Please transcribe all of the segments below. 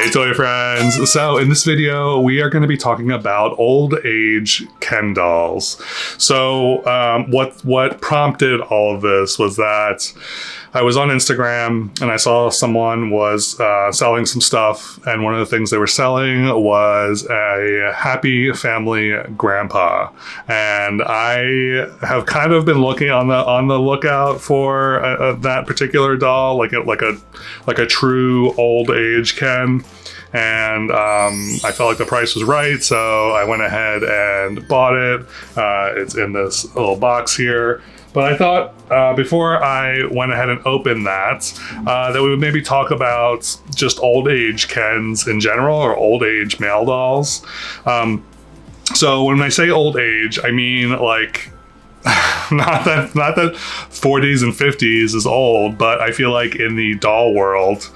Hey toy friends! So in this video we are going to be talking about old age Ken dolls. So what prompted all of this was that I was on Instagram and I saw someone was selling some stuff, and one of the things they were selling was a happy family grandpa, and I have kind of been looking on the lookout for that particular doll, like a true old age Ken. And I felt like the price was right, so I went ahead and bought it. It's in this little box here. But I thought before I went ahead and opened that we would maybe talk about just old age Kens in general, or old age male dolls. So when I say old age, I mean like not that 40s and 50s is old, but I feel like in the doll world,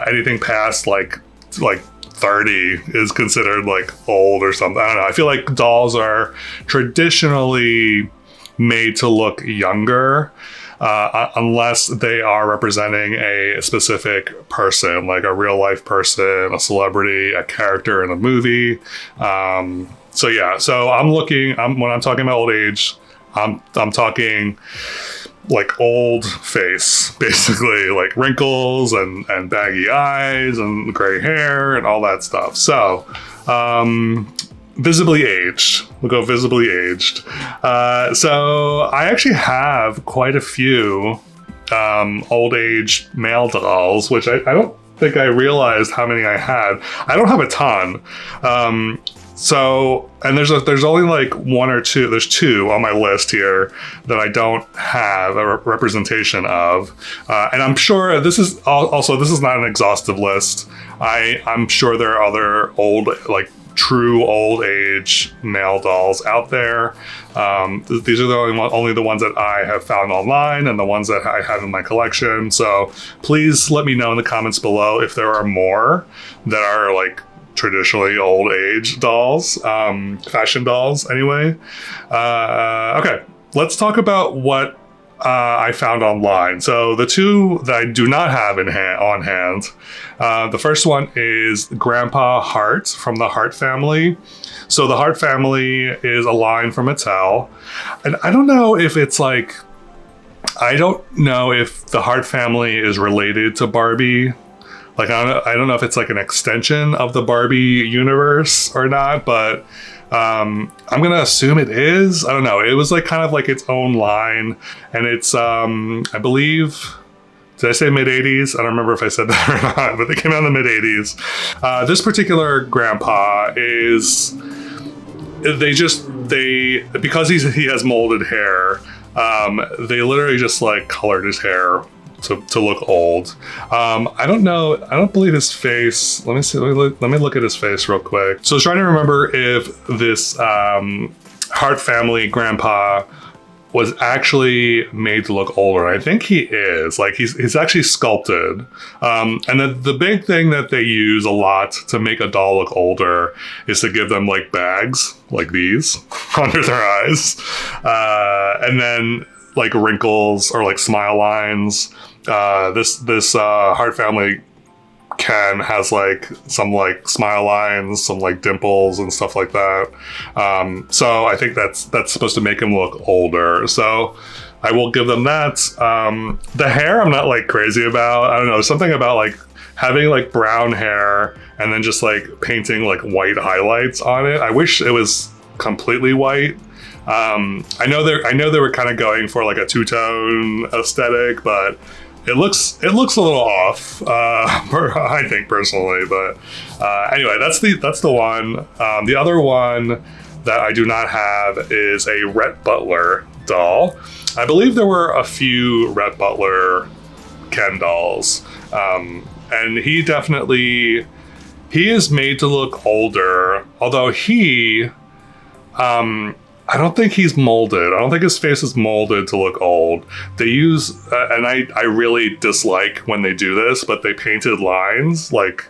anything past like 30 is considered like old or something. I don't know. I feel like dolls are traditionally made to look younger, unless they are representing a specific person, like a real life person, a celebrity, a character in a movie. So yeah, so when I'm talking about old age, I'm talking like old face, basically, like wrinkles and baggy eyes and gray hair and all that stuff. So visibly aged. We'll go visibly aged. So I actually have quite a few old age male dolls, which I don't think I realized how many I had. I don't have a ton. So, and there's only like one or two, there's two on my list here that I don't have a representation of. And I'm sure this is not an exhaustive list. I'm sure there are other true old age male dolls out there. These are only the ones that I have found online and the ones that I have in my collection. So please let me know in the comments below if there are more that are like traditionally old age dolls, fashion dolls anyway. Okay, let's talk about what I found online. So the two that I do not have on hand, the first one is Grandpa Hart from the Hart family. So the Hart family is a line from Mattel, and I don't know if the Hart family is related to Barbie. Like, I don't know if it's like an extension of the Barbie universe or not, but I'm going to assume it is. I don't know. It was like kind of like its own line, and it's, I believe, did I say mid-80s? I don't remember if I said that or not, but they came out in the mid-80s. This particular grandpa is, because he has molded hair, they literally just like colored his hair to look old. I don't believe his face. Let me see. Let me look at his face real quick. So I was trying to remember if this Hart family grandpa was actually made to look older. I think he is. Like he's actually sculpted. And the big thing that they use a lot to make a doll look older is to give them like bags like these under their eyes, and then like wrinkles or like smile lines. This Hart family Ken has like some like smile lines, some like dimples and stuff like that. So I think that's supposed to make him look older. So I will give them that. The hair I'm not like crazy about. I don't know, something about like having like brown hair and then just like painting like white highlights on it. I wish it was completely white. I know they were kind of going for like a two-tone aesthetic, but it looks a little off, I think personally. But anyway, that's the one. The other one that I do not have is a Rhett Butler doll. I believe there were a few Rhett Butler Ken dolls, and he is made to look older, although I don't think he's molded. I don't think his face is molded to look old. They use, and I really dislike when they do this, but they painted lines like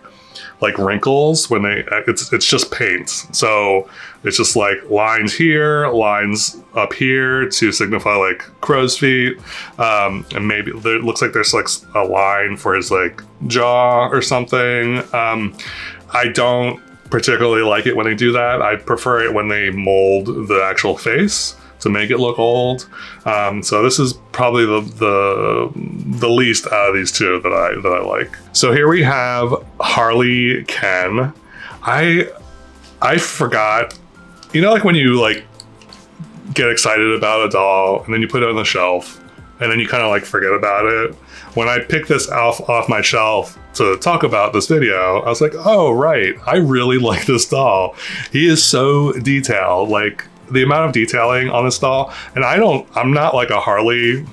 like wrinkles when it's just paint. So it's just like lines here, lines up here to signify like crow's feet. And maybe it looks like there's like a line for his like jaw or something. I don't particularly like it when they do that. I prefer it when they mold the actual face to make it look old. So this is probably the least out of these two that I like. So here we have Harley Ken. I forgot, you know, like when you like get excited about a doll and then you put it on the shelf and then you kind of like forget about it. When I picked this off my shelf to talk about this video, I was like, oh, right, I really like this doll. He is so detailed, like the amount of detailing on this doll. And I'm not like a Harley,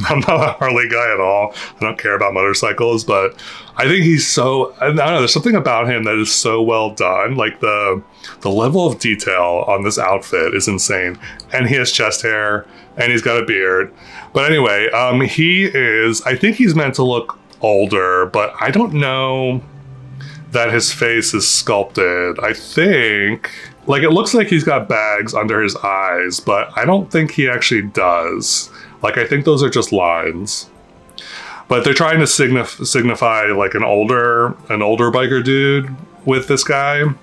I'm not a Harley guy at all. I don't care about motorcycles, but I think he's so, I don't know, there's something about him that is so well done. Like the level of detail on this outfit is insane. And he has chest hair and he's got a beard. But anyway, I think he's meant to look older, but I don't know that his face is sculpted. I think, like, it looks like he's got bags under his eyes, but I don't think he actually does. Like, I think those are just lines. But they're trying to signify like an older biker dude with this guy. And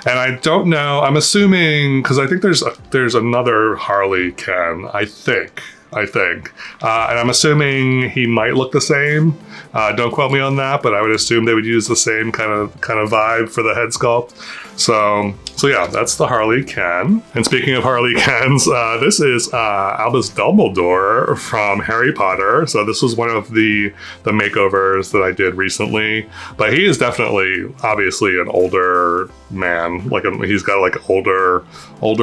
I don't know, I'm assuming, because I think there's another Harley Ken, I think. And I'm assuming he might look the same. Don't quote me on that, but I would assume they would use the same kind of vibe for the head sculpt. So yeah, that's the Harley Ken. And speaking of Harley Kens, this is Albus Dumbledore from Harry Potter. So this was one of the makeovers that I did recently. But he is definitely, obviously, an older man. Like he's got like older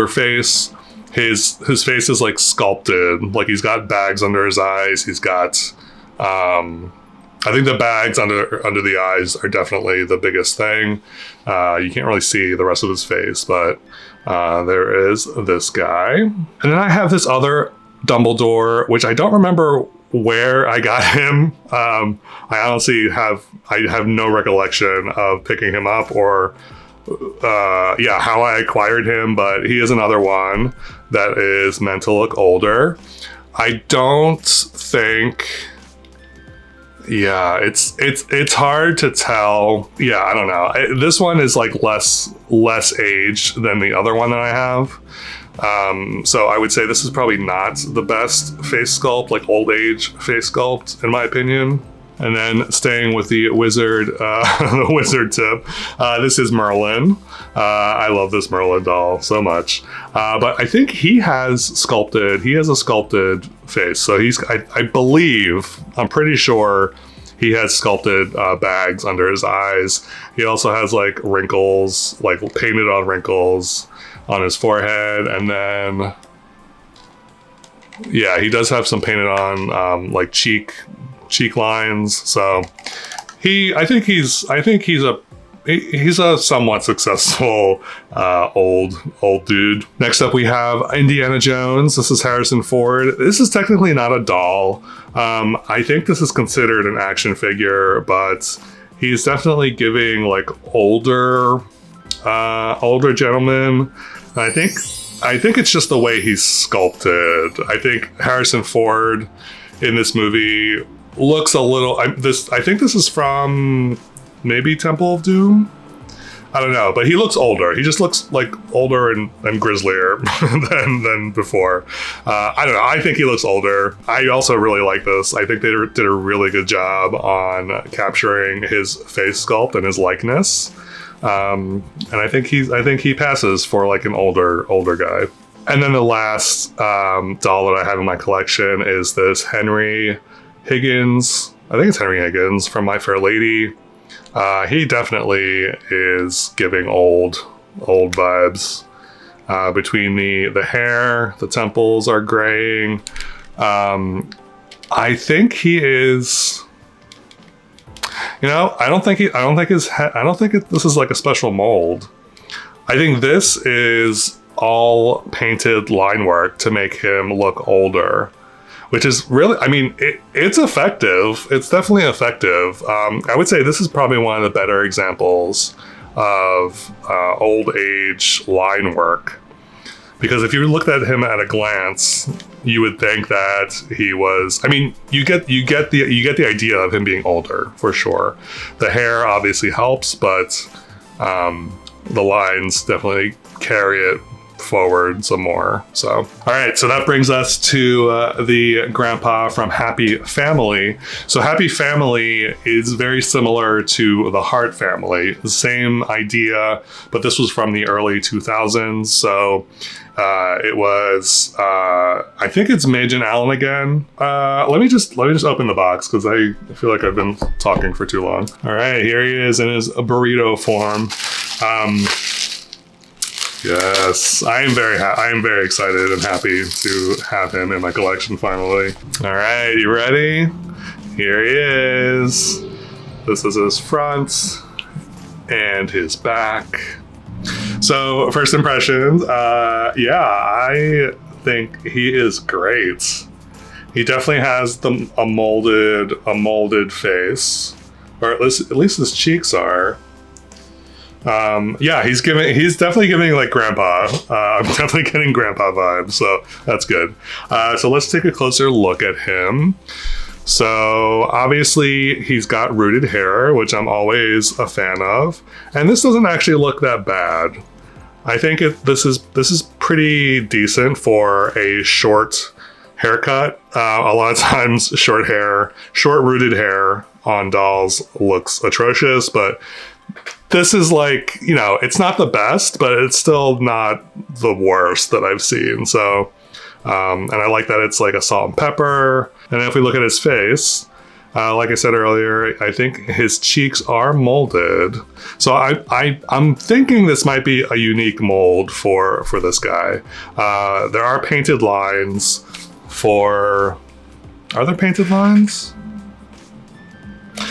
face. His face is like sculpted. Like he's got bags under his eyes. He's got, I think the bags under the eyes are definitely the biggest thing. You can't really see the rest of his face, but there is this guy. And then I have this other Dumbledore, which I don't remember where I got him. I honestly have no recollection of picking him up or how I acquired him, but he is another one that is meant to look older. I don't think, it's hard to tell. Yeah, I don't know. This one is like less aged than the other one that I have. So I would say this is probably not the best face sculpt, like old age face sculpt, in my opinion. And then staying with the wizard tip, this is Merlin. I love this Merlin doll so much. But I think he has a sculpted face. So I'm pretty sure he has sculpted bags under his eyes. He also has like wrinkles, like painted on wrinkles on his forehead. And then, yeah, he does have some painted on like cheek lines. So I think he's a somewhat successful old dude. Next up we have Indiana Jones. This is Harrison Ford. This is technically not a doll. I think this is considered an action figure, but he's definitely giving like older gentleman. I think it's just the way he's sculpted. I think Harrison Ford in this movie looks a little, I think this is from maybe Temple of Doom. I don't know, but he looks older. He just looks like older and grislier than before. I don't know. I think he looks older. I also really like this. I think they did a really good job on capturing his face sculpt and his likeness. And I think he passes for like an older guy. And then the last doll that I have in my collection is this Henry Higgins. I think it's Henry Higgins from My Fair Lady. He definitely is giving old vibes. Between the hair, the temples are graying. I think he is. I don't think this is like a special mold. I think this is all painted line work to make him look older. which is really, I mean, it's effective. It's definitely effective. I would say this is probably one of the better examples of old age line work, because if you looked at him at a glance, you would think that he was, I mean, you get the idea of him being older for sure. The hair obviously helps, but the lines definitely carry it forward some more. So, all right, so that brings us to the grandpa from Happy Family. So Happy Family is very similar to the Hart family, the same idea, but this was from the early 2000s. So it was, I think it's Midge and Alan again. Let me just open the box because I feel like I've been talking for too long. All right, here he is in his burrito form. Yes, I am very excited and happy to have him in my collection finally. All right, you ready? Here he is. This is his front and his back. So first impressions, yeah, I think he is great. He definitely has a molded face, or at least his cheeks are. Yeah, he's definitely giving like grandpa. I'm definitely getting grandpa vibes, so that's good. So let's take a closer look at him. So obviously he's got rooted hair, which I'm always a fan of, and this doesn't actually look that bad. I think this is pretty decent for a short haircut. A lot of times short rooted hair on dolls looks atrocious, but this is like, you know, it's not the best, but it's still not the worst that I've seen. So, and I like that it's like a salt and pepper. And if we look at his face, like I said earlier, I think his cheeks are molded. So I'm thinking this might be a unique mold for this guy. There are painted lines are there painted lines?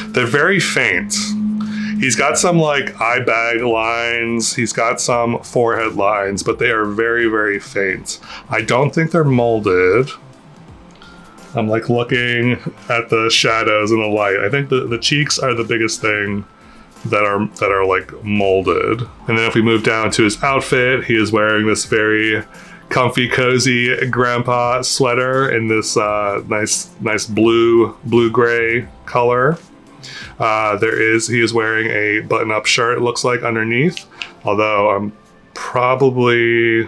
They're very faint. He's got some like eye bag lines. He's got some forehead lines, but they are very, very faint. I don't think they're molded. I'm like looking at the shadows and the light. I think the cheeks are the biggest thing that are like molded. And then if we move down to his outfit, he is wearing this very comfy, cozy grandpa sweater in this nice blue-gray color. He is wearing a button-up shirt, it looks like, underneath. Although I'm probably,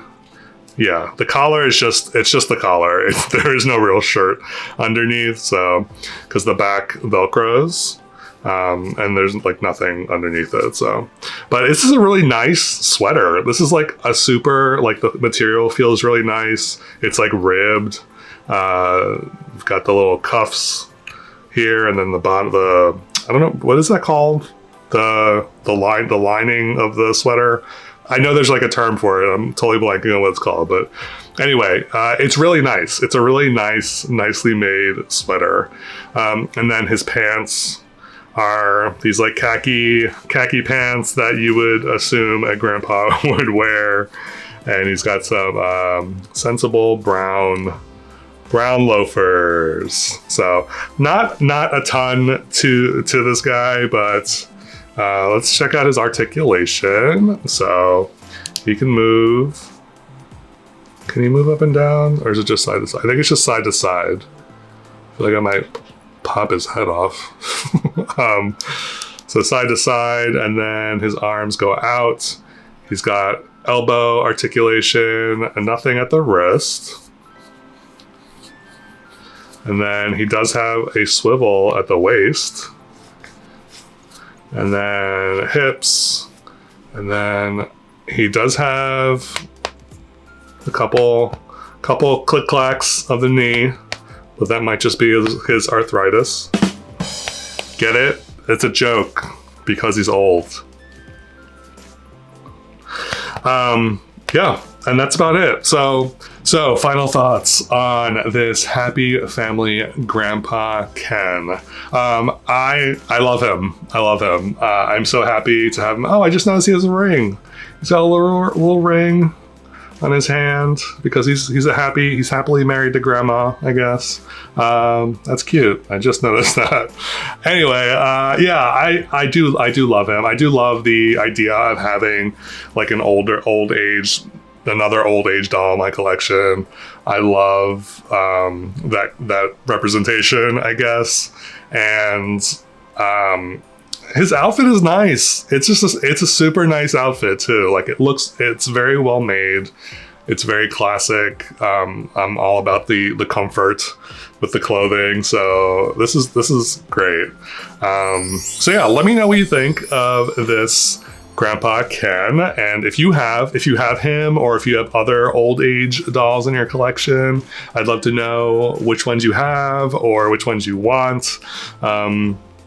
yeah, the collar is just the collar. There is no real shirt underneath, so, because the back velcros, and there's like nothing underneath it, so. But this is a really nice sweater. This is like a super, like the material feels really nice. It's like ribbed. You've got the little cuffs here, and then the bottom, I don't know, what is that called? The lining of the sweater. I know there's like a term for it. I'm totally blanking on what it's called, but anyway, it's really nice. It's a really nice, nicely made sweater. And then his pants are these like khaki pants that you would assume a grandpa would wear. And he's got some sensible brown loafers. So not a ton to this guy, but let's check out his articulation. So he can move. Can he move up and down, or is it just side to side? I think it's just side to side. I feel like I might pop his head off. So side to side, and then his arms go out. He's got elbow articulation and nothing at the wrist. And then he does have a swivel at the waist. And then hips. And then he does have a couple click-clacks of the knee. But that might just be his arthritis. Get it? It's a joke because he's old. Yeah, and that's about it. So final thoughts on this Happy Family Grandpa Ken. I love him. I'm so happy to have him. Oh, I just noticed he has a ring. He's got a little ring on his hand because he's happily married to grandma, I guess. That's cute. I just noticed that. Anyway, yeah, I do love him. I do love the idea of having like another old age doll in my collection. I love that representation, I guess. And his outfit is nice. It's a super nice outfit too. Like it's very well made. It's very classic. I'm all about the comfort with the clothing. So this is great. So yeah, let me know what you think of this Grandpa Ken, and if you have him, or if you have other old age dolls in your collection, I'd love to know which ones you have or which ones you want.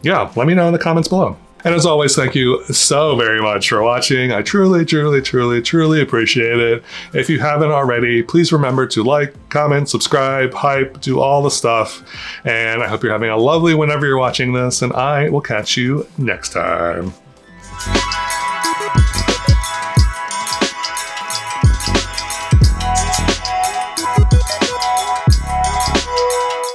Yeah, let me know in the comments below. And as always, thank you so very much for watching. I truly appreciate it. If you haven't already, please remember to like, comment, subscribe, hype, do all the stuff. And I hope you're having a lovely whenever you're watching this, and I will catch you next time.